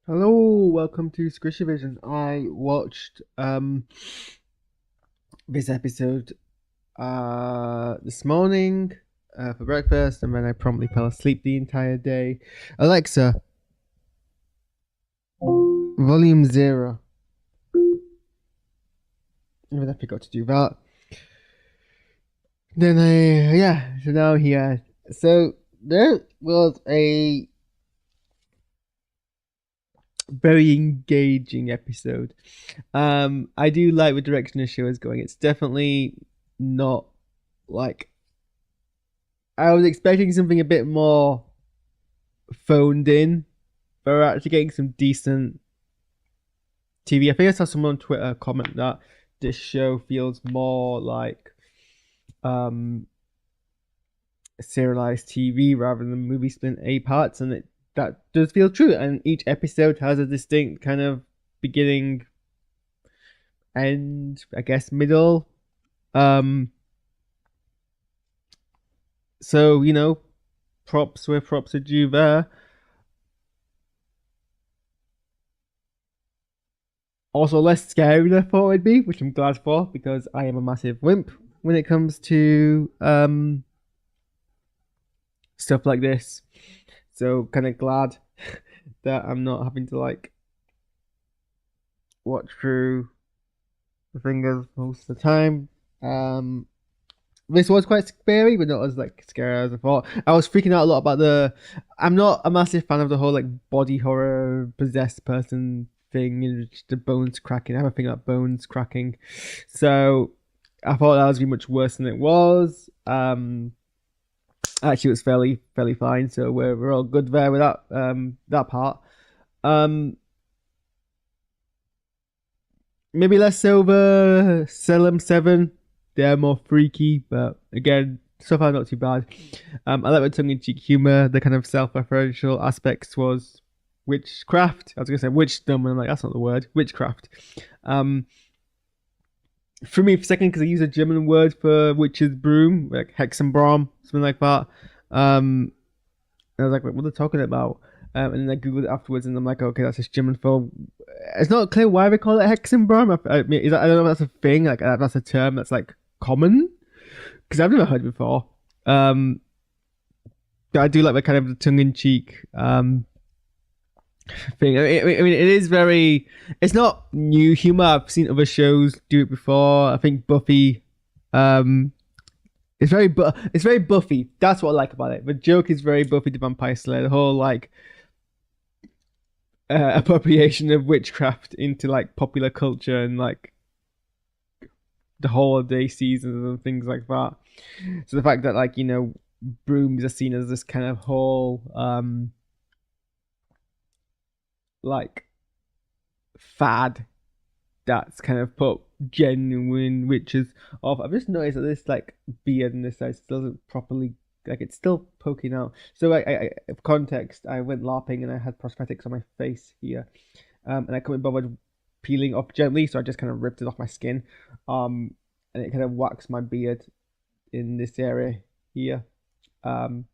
Hello, welcome to SquishiVision. I watched this episode this morning for breakfast, and then I promptly fell asleep the entire day. Alexa, volume zero. And then I forgot to do that. Then so now here. So there was a very engaging episode. I do like the direction the show is going. It's definitely not like I was expecting something a bit more phoned in, but we're actually getting some decent TV. I think I saw someone on Twitter comment that this show feels more like um serialized TV rather than movie split in 8 parts, and that does feel true. And each episode has a distinct kind of beginning, end, I guess, middle. Um, so props where props are due there. Also less scary than I thought it'd be, which I'm glad for because I am a massive wimp when it comes to stuff like this. So kind of glad that I'm not having to like watch through the fingers most of the time. This was quite scary, but not as like scary as I thought. I was freaking out a lot about the. I'm not a massive fan of the whole like body horror possessed person thing and the bones cracking. I have a thing about bones cracking, so I thought that was gonna be much worse than it was. Actually, it was fairly fine, so we're all good there with that part. Um, Maybe less so the Salem 7. They're more freaky, but again, so far not too bad. I like the tongue-in-cheek humor, the kind of self-referential aspects was witchcraft. I was gonna say witchdom, and I'm like, that's not the word. Witchcraft. Um, for me, for a second, because I use a German word for witch's broom, like Hexenbraum, something like that. And I was like, what are they talking about? And then I googled it afterwards, and I'm like, okay, that's just German for. It's not clear why they call it Hexenbraum. I mean, I don't know if that's a thing, like that's a term that's like common because I've never heard it before. Um, but I do like the kind of the tongue-in-cheek thing. I mean, it is very. It's not new humor. I've seen other shows do it before. I think Buffy. It's very Buffy. That's what I like about it. The joke is very Buffy the Vampire Slayer. The whole like appropriation of witchcraft into like popular culture and like the holiday seasons and things like that. So the fact that like brooms are seen as this kind of whole like fad that's kind of put genuine witches off. I've just noticed that this like beard in this side still doesn't properly like it's still poking out. So for context, I went LARPing and I had prosthetics on my face here, and I couldn't bother peeling off gently, so I just kind of ripped it off my skin, and it kind of waxed my beard in this area here. Um,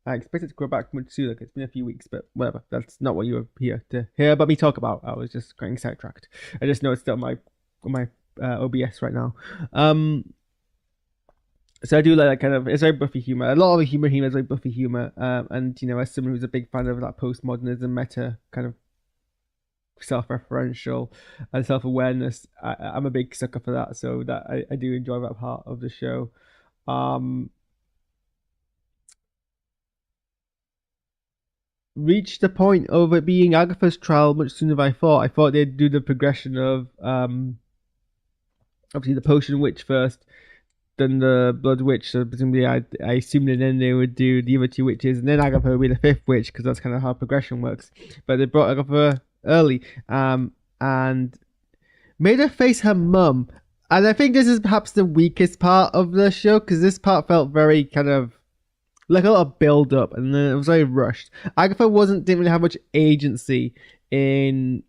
I expect it to grow back much sooner. It's been a few weeks, but whatever. That's not what you were here to hear about me talk about. I was just getting sidetracked. I just know it's still on my OBS right now. So I do like that kind of. It's very Buffy humor. A lot of the humor here is very Buffy humor. And as someone who's a big fan of that postmodernism meta kind of self-referential and self-awareness, I'm a big sucker for that. So that I do enjoy that part of the show. Um, Reached the point of it being Agatha's trial much sooner than I thought. I thought they'd do the progression of obviously the potion witch first, then the blood witch. So presumably, I assumed that then they would do the other two witches, and then Agatha would be the fifth witch because that's kind of how progression works. But they brought Agatha early, and made her face her mum. And I think this is perhaps the weakest part of the show because this part felt very kind of like a lot of build up, and then it was very rushed. Agatha didn't really have much agency in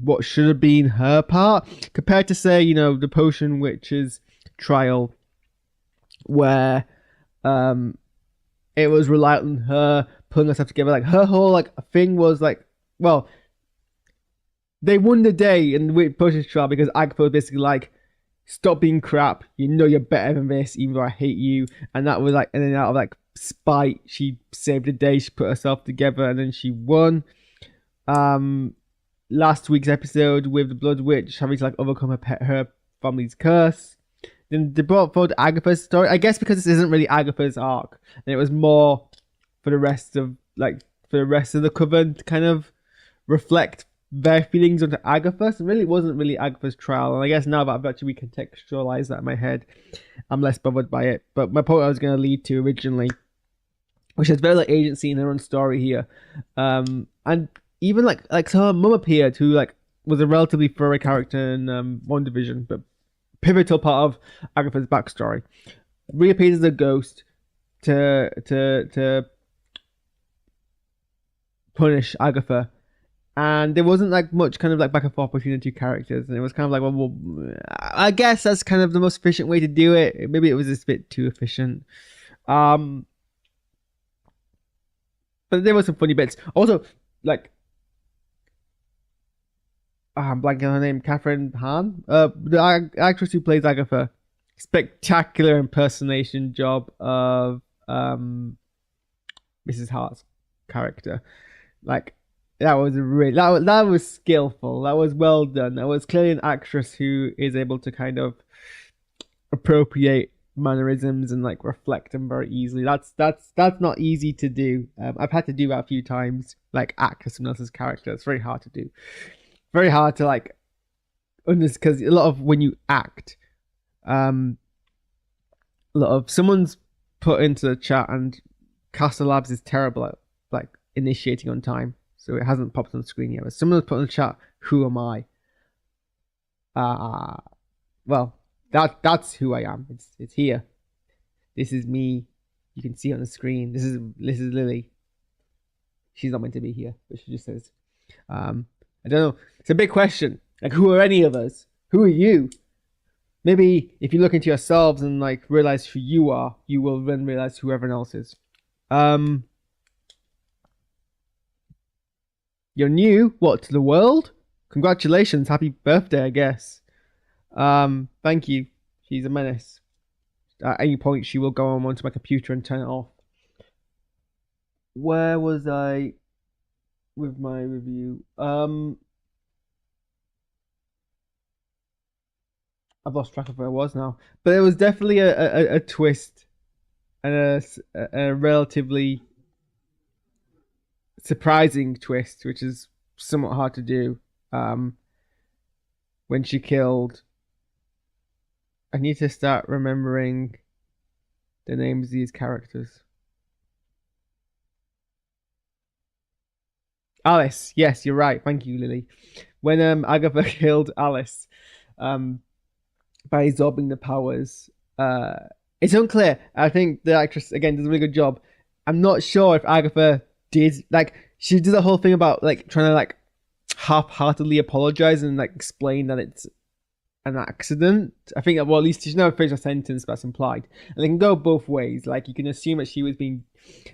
what should have been her part compared to say the potion witch's trial, where it was reliant on her pulling herself together. Like her whole like thing was like, well, they won the day in the Push's trial because Agatha was basically like, stop being crap. You know you're better than this, even though I hate you. And that was like, and then out of like spite, she saved the day. She put herself together, and then she won. Last week's episode with the Blood Witch having to like overcome her family's curse. Then they brought forward Agatha's story. I guess because this isn't really Agatha's arc, and it was more for the rest of the coven to kind of reflect their feelings onto Agatha. So really, it wasn't really Agatha's trial. And I guess now that I've actually recontextualized that in my head, I'm less bothered by it. But my point I was going to lead to originally, which has very little agency in her own story here, and even like so her mum appeared, who like was a relatively throwaway character in WandaVision, but pivotal part of Agatha's backstory, reappears as a ghost to punish Agatha. And there wasn't like much kind of like back and forth between the two characters, and it was kind of like, well, I guess that's kind of the most efficient way to do it. Maybe it was just a bit too efficient. But there were some funny bits. Also, like, I'm blanking on her name, Catherine Hahn, the actress who plays Agatha, spectacular impersonation job of Mrs. Hart's character. Like, that was really that was skillful. That was well done. That was clearly an actress who is able to kind of appropriate mannerisms and like reflect them very easily. That's not easy to do. I've had to do that a few times, like act as someone else's character. It's very hard to do. Very hard to like because a lot of when you act, a lot of someone's put into the chat and Castle Labs is terrible at like initiating on time, so it hasn't popped on the screen yet. But someone's put in the chat, "Who am I?" Well, that's who I am. It's here. This is me. You can see it on the screen. This is Lily. She's not meant to be here, but she just says, I don't know. It's a big question. Like, who are any of us? Who are you? Maybe if you look into yourselves and like realize who you are, you will then realize who everyone else is. You're new, what, to the world? Congratulations, happy birthday, I guess. Thank you. She's a menace. At any point, she will go onto my computer and turn it off. Where was I with my review? I've lost track of where I was now. But it was definitely a twist and a relatively surprising twist, which is somewhat hard to do. When she killed, I need to start remembering the names of these characters. Alice, yes, you're right. Thank you, Lily. When Agatha killed Alice, by absorbing the powers, it's unclear. I think the actress again does a really good job. I'm not sure if Agatha did like she did the whole thing about like trying to like half-heartedly apologize and like explain that it's an accident. I think that, well, at least she's never finished a sentence, that's implied, and it can go both ways. Like you can assume that she was being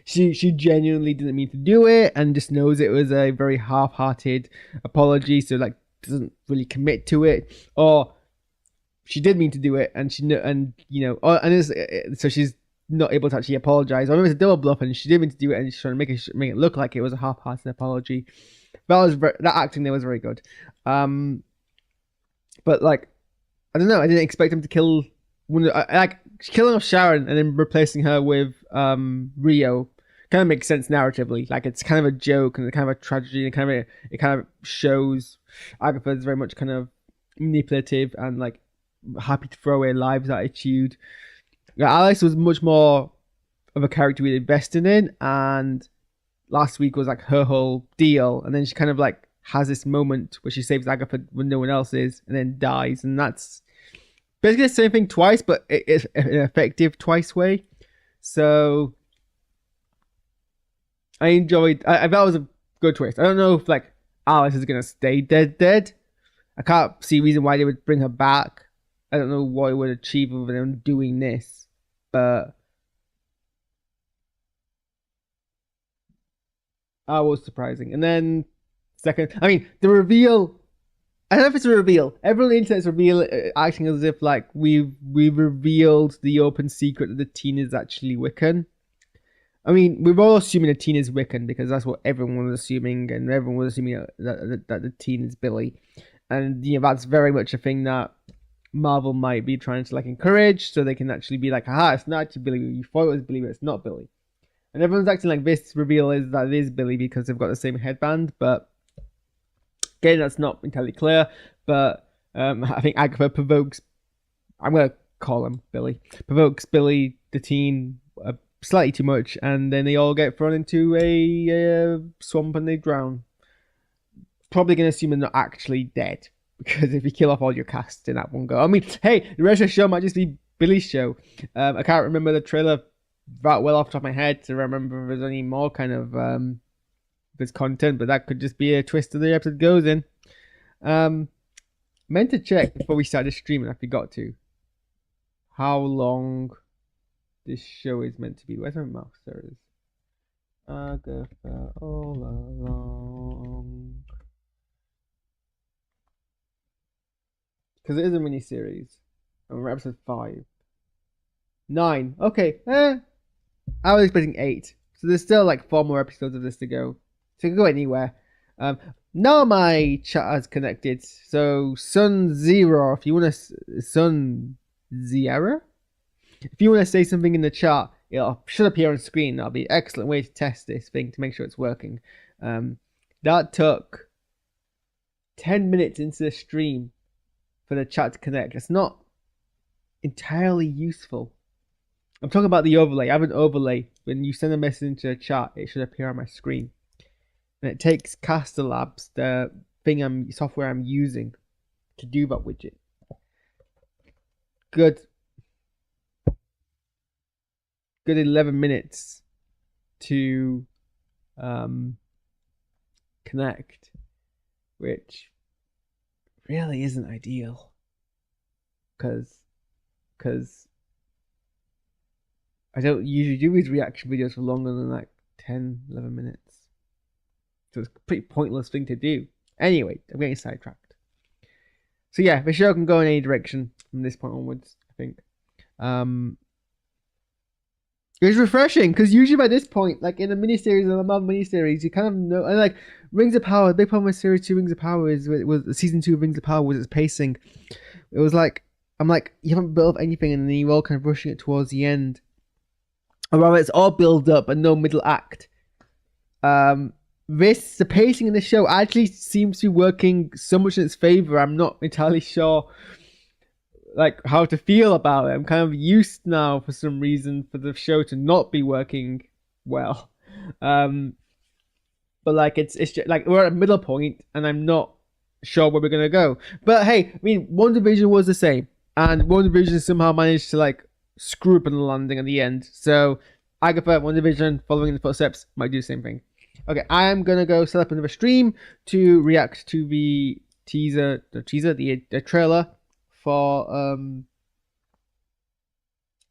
she genuinely didn't mean to do it and just knows it was a very half-hearted apology, so like doesn't really commit to it, or she did mean to do it and so she's not able to actually apologize, or maybe it's a double bluff and she did mean to do it and she's trying to make it look like it was a half-hearted apology. That acting there was very good. But like I don't know, I didn't expect him to kill like killing off Sharon and then replacing her with Rio kind of makes sense narratively. Like it's kind of a joke and kind of a tragedy, and it kind of shows Agatha's very much kind of manipulative and like happy to throw away lives attitude. Alice was much more of a character we invested in, and last week was like her whole deal, and then she kind of like has this moment where she saves Agatha when no one else is and then dies, and that's basically the same thing twice, but it's an effective twice way. So I enjoyed. I thought it was a good twist. I don't know if like Alice is gonna stay dead. I can't see a reason why they would bring her back. I don't know what it would achieve with them doing this, but I was surprising. And then second, I mean, the reveal I don't know if it's a reveal. Everyone on the internet's acting as if like we've revealed the open secret that the teen is actually Wiccan. I mean, we're all assuming the teen is Wiccan because that's what everyone was assuming, and everyone was assuming that the teen is Billy, and that's very much a thing that Marvel might be trying to like encourage, so they can actually be like, "Aha, it's not actually Billy. You thought it was Billy, but it's not Billy." And everyone's acting like this reveal is that it is Billy because they've got the same headband, but again, that's not entirely clear. But I think Agatha provokes. I'm gonna call him Billy. Provokes Billy the teen slightly too much, and then they all get thrown into a swamp and they drown. Probably going to assume they're not actually dead, because if you kill off all your cast in that one go, I mean, hey, the rest of the show might just be Billy's show. I can't remember the trailer that well off the top of my head to remember if there's any more kind of this content, but that could just be a twist that the episode goes in. Meant to check before we started streaming, I forgot to. How long this show is meant to be. Where's my mouse? There it is. Agatha all along. Because it is a mini-series. And we're episode 5. 9. Okay. I was expecting 8. So there's still like 4 more episodes of this to go. So it can go anywhere. Now my chat has connected. So Sun Zero, if you want to... Sun Zero? If you want to say something in the chat, it should appear on screen. That'll be an excellent way to test this thing to make sure it's working. That took 10 minutes into the stream for the chat to connect. It's not entirely useful. I'm talking about the overlay. I have an overlay. When you send a message into the chat, it should appear on my screen. And it takes Caster Labs, the software I'm using, to do that widget. Good 11 minutes to connect, which really isn't ideal because I don't usually do these reaction videos for longer than like 10-11 minutes, so it's a pretty pointless thing to do. Anyway, I'm getting sidetracked. So yeah, the show can go in any direction from this point onwards, I think. It was refreshing because usually by this point, like in a miniseries or a Marvel miniseries, you kind of know. And like Rings of Power, the big problem with Series 2 Rings of Power was season 2 of Rings of Power was its pacing. It was like, I'm like, you haven't built up anything, and then you're all kind of rushing it towards the end. Or rather, it's all build up and no middle act. The pacing in the show actually seems to be working so much in its favor. I'm not entirely sure like how to feel about it. I'm kind of used now for some reason for the show to not be working well. But like it's just, like we're at a middle point and I'm not sure where we're gonna go. But hey, I mean, WandaVision was the same, and WandaVision somehow managed to like screw up on the landing at the end. So Agatha, WandaVision, following in the footsteps, might do the same thing. Okay, I am gonna go set up another stream to react to the trailer for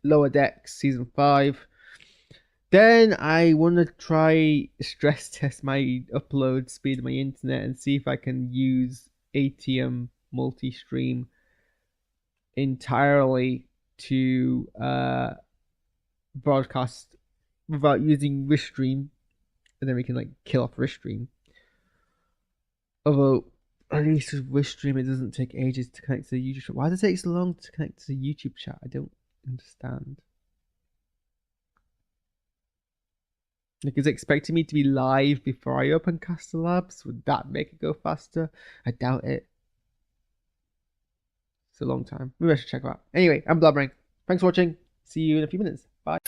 Lower Decks season 5. Then I want to try stress test my upload speed of my internet and see if I can use ATM multi-stream entirely to broadcast without using Restream, and then we can like kill off Restream. Although at least with Restream it doesn't take ages to connect to the YouTube chat. Why does it take so long to connect to the YouTube chat? I don't understand. Like, is it expecting me to be live before I open Caster Labs? Would that make it go faster? I doubt it. It's a long time. Maybe I should check it out. Anyway, I'm blabbering. Thanks for watching. See you in a few minutes. Bye.